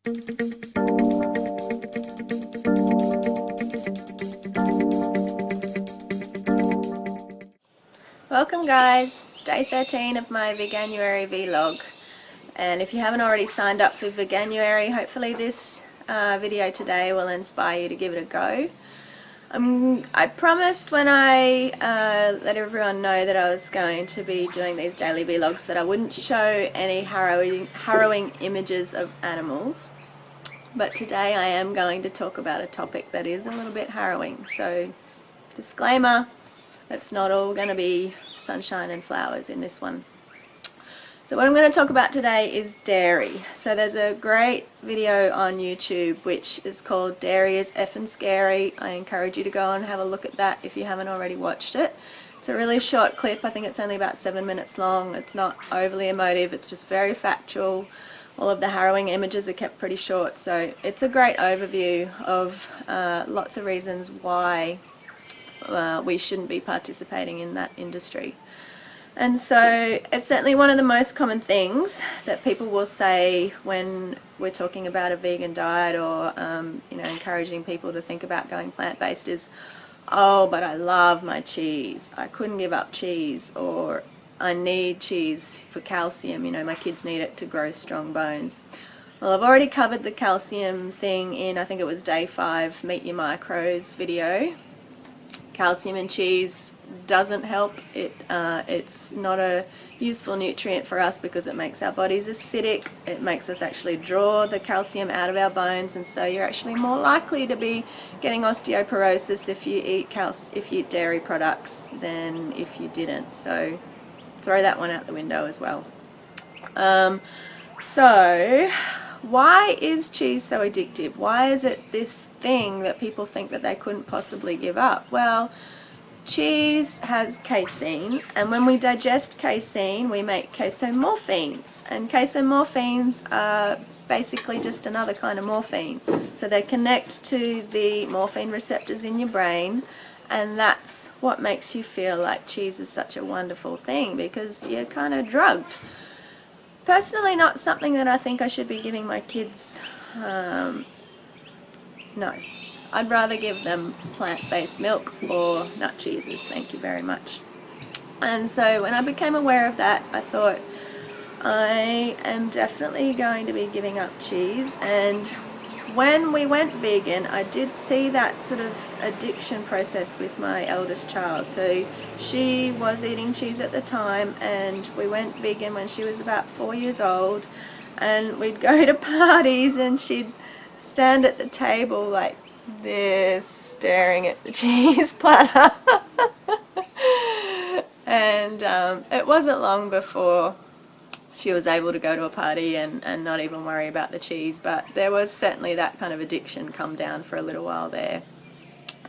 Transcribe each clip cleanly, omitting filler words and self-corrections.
Welcome guys, it's day 13 of my Veganuary vlog, and if you haven't already signed up for Veganuary, hopefully this video today will inspire you to give it a go. I promised when I let everyone know that I was going to be doing these daily vlogs that I wouldn't show any harrowing images of animals, but today I am going to talk about a topic that is a little bit harrowing. So disclaimer, it's not all going to be sunshine and flowers in this one. So what I'm going to talk about today is dairy. So there's a great video on YouTube which is called Dairy is Effin' Scary. I encourage you to go and have a look at that if you haven't already watched it. It's a really short clip. I think it's only about 7 minutes long. It's not overly emotive, it's just very factual. All of the harrowing images are kept pretty short, so it's a great overview of lots of reasons why we shouldn't be participating in that industry. And so it's certainly one of the most common things that people will say when we're talking about a vegan diet or encouraging people to think about going plant-based is, oh, but I love my cheese, I couldn't give up cheese, or I need cheese for calcium, my kids need it to grow strong bones. Well, I've already covered the calcium thing in, I think it was day 5 Meet Your Micros video. Calcium in cheese doesn't help. It's not a useful nutrient for us because it makes our bodies acidic. It makes us actually draw the calcium out of our bones, and so you're actually more likely to be getting osteoporosis if you eat dairy products than if you didn't. So throw that one out the window as well. So why is cheese so addictive? Why is it this thing that people think that they couldn't possibly give up? Well, cheese has casein, and when we digest casein we make casomorphines, and casomorphines are basically just another kind of morphine. So they connect to the morphine receptors in your brain, and that's what makes you feel like cheese is such a wonderful thing, because you're kind of drugged. Personally, not something that I think I should be giving my kids. No. I'd rather give them plant-based milk or nut cheeses, thank you very much. And so when I became aware of that, I thought, I am definitely going to be giving up cheese. And when we went vegan, I did see that sort of addiction process with my eldest child. So she was eating cheese at the time, and we went vegan when she was about 4 years old, and we'd go to parties and she'd stand at the table like this, staring at the cheese platter. And it wasn't long before she was able to go to a party and not even worry about the cheese, but there was certainly that kind of addiction come down for a little while there.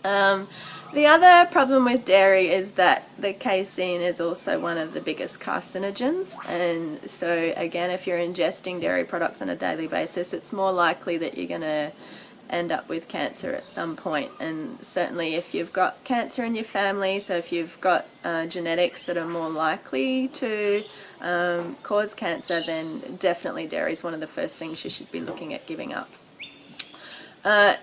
The other problem with dairy is that the casein is also one of the biggest carcinogens, and so again, if you're ingesting dairy products on a daily basis, it's more likely that you're going to end up with cancer at some point. And certainly if you've got cancer in your family, so if you've got genetics that are more likely to cause cancer, then definitely dairy is one of the first things you should be looking at giving up.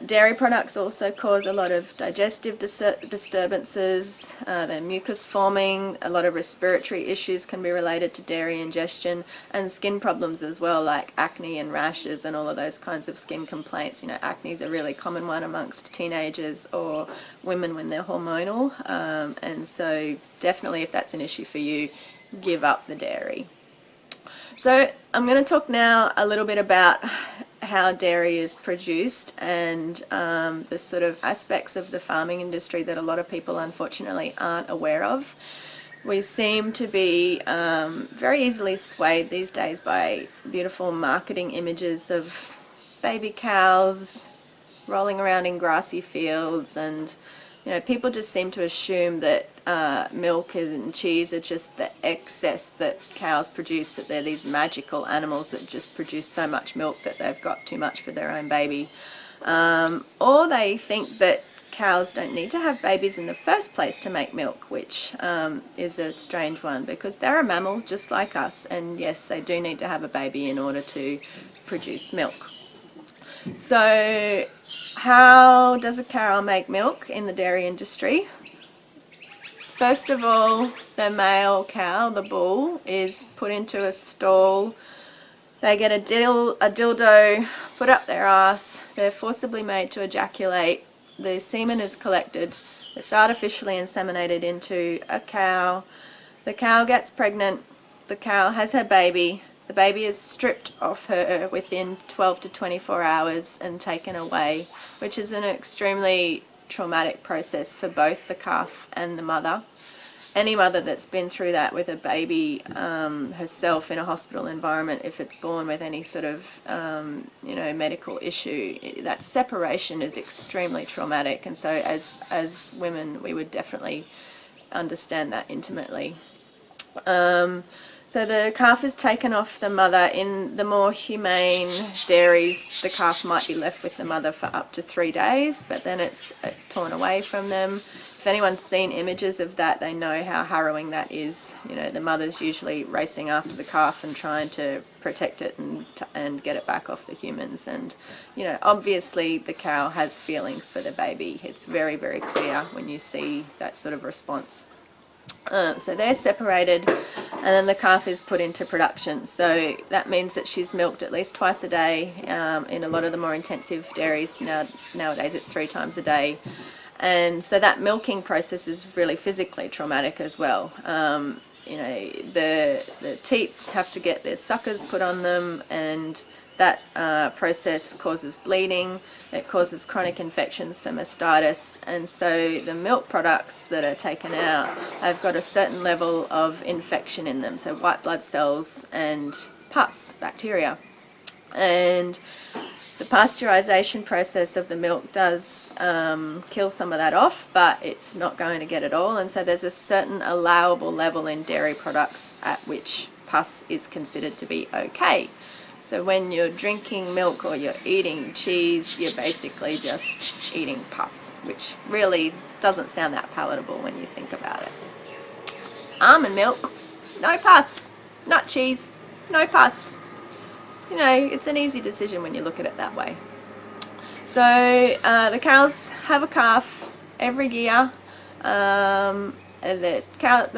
Dairy products also cause a lot of digestive disturbances, they're mucus forming, a lot of respiratory issues can be related to dairy ingestion, and skin problems as well, like acne and rashes and all of those kinds of skin complaints. Acne is a really common one amongst teenagers or women when they're hormonal, and so definitely if that's an issue for you, give up the dairy. So I'm going to talk now a little bit about how dairy is produced and the sort of aspects of the farming industry that a lot of people unfortunately aren't aware of. We seem to be very easily swayed these days by beautiful marketing images of baby cows rolling around in grassy fields, and people just seem to assume that milk and cheese are just the excess that cows produce, that they're these magical animals that just produce so much milk that they've got too much for their own baby. Or they think that cows don't need to have babies in the first place to make milk, which is a strange one, because they're a mammal just like us, and yes, they do need to have a baby in order to produce milk. So how does a cow make milk in the dairy industry? First of all, the male cow, the bull, is put into a stall. They get a dildo put up their ass. They're forcibly made to ejaculate. The semen is collected. It's artificially inseminated into a cow. The cow gets pregnant. The cow has her baby. The baby is stripped off her within 12 to 24 hours and taken away, which is an extremely traumatic process for both the calf and the mother. Any mother that's been through that with a baby herself in a hospital environment, if it's born with any sort of medical issue, that separation is extremely traumatic. And so as women, we would definitely understand that intimately. So the calf is taken off the mother. In the more humane dairies, the calf might be left with the mother for up to 3 days, but then it's torn away from them. If anyone's seen images of that, they know how harrowing that is. The mother's usually racing after the calf and trying to protect it and get it back off the humans. And, obviously the cow has feelings for the baby. It's very, very clear when you see that sort of response. So they're separated, and then the calf is put into production. So that means that she's milked at least twice a day. In a lot of the more intensive dairies nowadays, it's 3 times a day. And so that milking process is really physically traumatic as well. The teats have to get their suckers put on them, and that process causes bleeding. It causes chronic infections, so mastitis, and so the milk products that are taken out have got a certain level of infection in them, so white blood cells and pus, bacteria. And the pasteurization process of the milk does kill some of that off, but it's not going to get it all, and so there's a certain allowable level in dairy products at which pus is considered to be okay. So when you're drinking milk or you're eating cheese, you're basically just eating pus, which really doesn't sound that palatable when you think about it. Almond milk, no pus. Nut cheese, no pus. It's an easy decision when you look at it that way. So the cows have a calf every year. The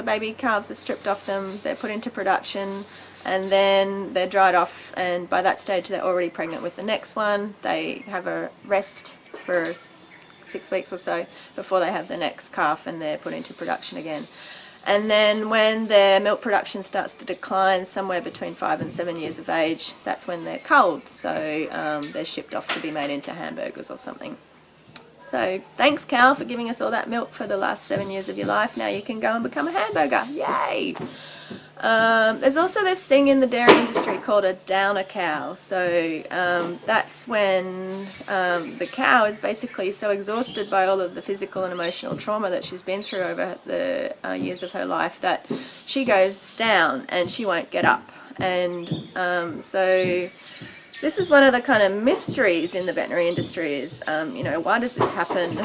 baby calves are stripped off them, they're put into production, and then they're dried off, and by that stage they're already pregnant with the next one. They have a rest for 6 weeks or so before they have the next calf, and they're put into production again. And then when their milk production starts to decline somewhere between 5 and 7 years of age, that's when they're culled. So they're shipped off to be made into hamburgers or something. So thanks, cow, for giving us all that milk for the last 7 years of your life. Now you can go and become a hamburger. Yay! There's also this thing in the dairy industry called a downer cow. So that's when the cow is basically so exhausted by all of the physical and emotional trauma that she's been through over the years of her life that she goes down and she won't get up. And so this is one of the kind of mysteries in the veterinary industry is, why does this happen?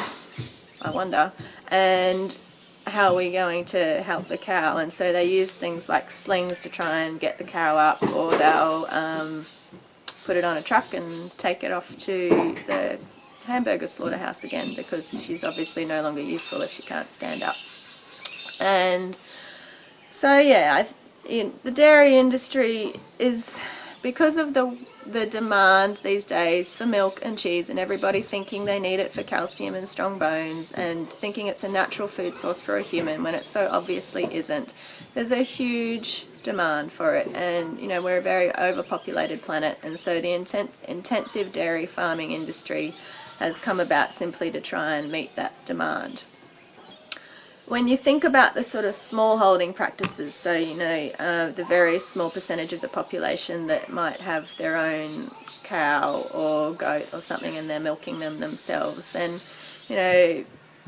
I wonder. And how are we going to help the cow? And so they use things like slings to try and get the cow up, or they'll put it on a truck and take it off to the hamburger slaughterhouse again, because she's obviously no longer useful if she can't stand up. And so yeah, the dairy industry is, because of the demand these days for milk and cheese, and everybody thinking they need it for calcium and strong bones, and thinking it's a natural food source for a human when it so obviously isn't. There's a huge demand for it, and we're a very overpopulated planet, and so the intensive dairy farming industry has come about simply to try and meet that demand. When you think about the sort of small holding practices, so the very small percentage of the population that might have their own cow or goat or something and they're milking them themselves, then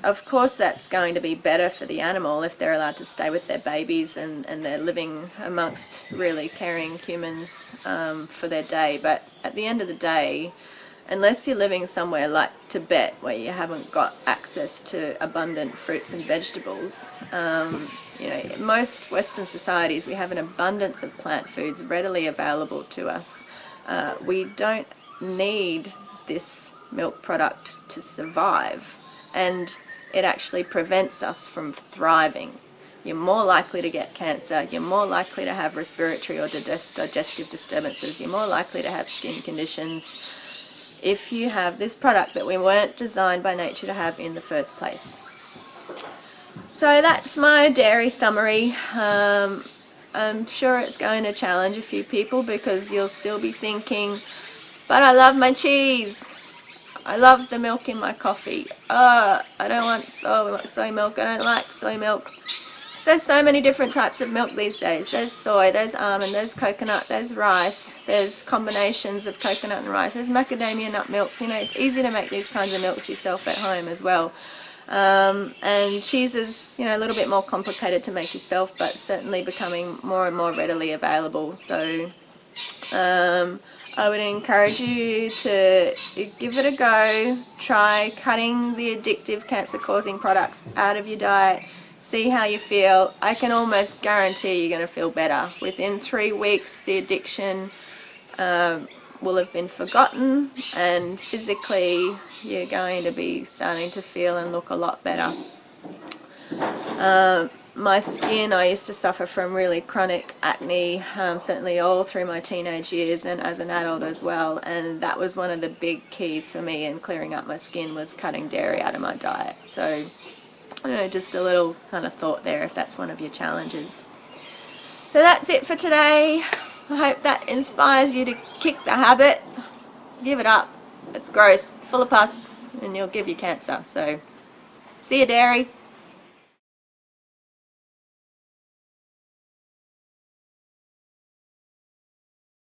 of course that's going to be better for the animal if they're allowed to stay with their babies and they're living amongst really caring humans for their day. But at the end of the day, unless you're living somewhere like Tibet where you haven't got access to abundant fruits and vegetables, in most Western societies we have an abundance of plant foods readily available to us. We don't need this milk product to survive, and it actually prevents us from thriving. You're more likely to get cancer, you're more likely to have respiratory or digestive disturbances, you're more likely to have skin conditions if you have this product that we weren't designed by nature to have in the first place. So that's my dairy summary. I'm sure it's going to challenge a few people, because you'll still be thinking, but I love my cheese, I love the milk in my coffee, I don't want soy milk, I don't like soy milk. There's so many different types of milk these days. There's soy, there's almond, there's coconut, there's rice, there's combinations of coconut and rice, there's macadamia nut milk. You know, it's easy to make these kinds of milks yourself at home as well. And cheese is, you know, a little bit more complicated to make yourself, but certainly becoming more and more readily available. So I would encourage you to give it a go. Try cutting the addictive cancer-causing products out of your diet. See how you feel. I can almost guarantee you're going to feel better. Within 3 weeks, the addiction will have been forgotten, and physically you're going to be starting to feel and look a lot better. My skin, I used to suffer from really chronic acne, certainly all through my teenage years and as an adult as well, and that was one of the big keys for me in clearing up my skin, was cutting dairy out of my diet. So, you know, just a little kind of thought there if that's one of your challenges. So that's it for today. I hope that inspires you to kick the habit. Give it up. It's gross, it's full of pus, and you'll give you cancer. So see you, dairy.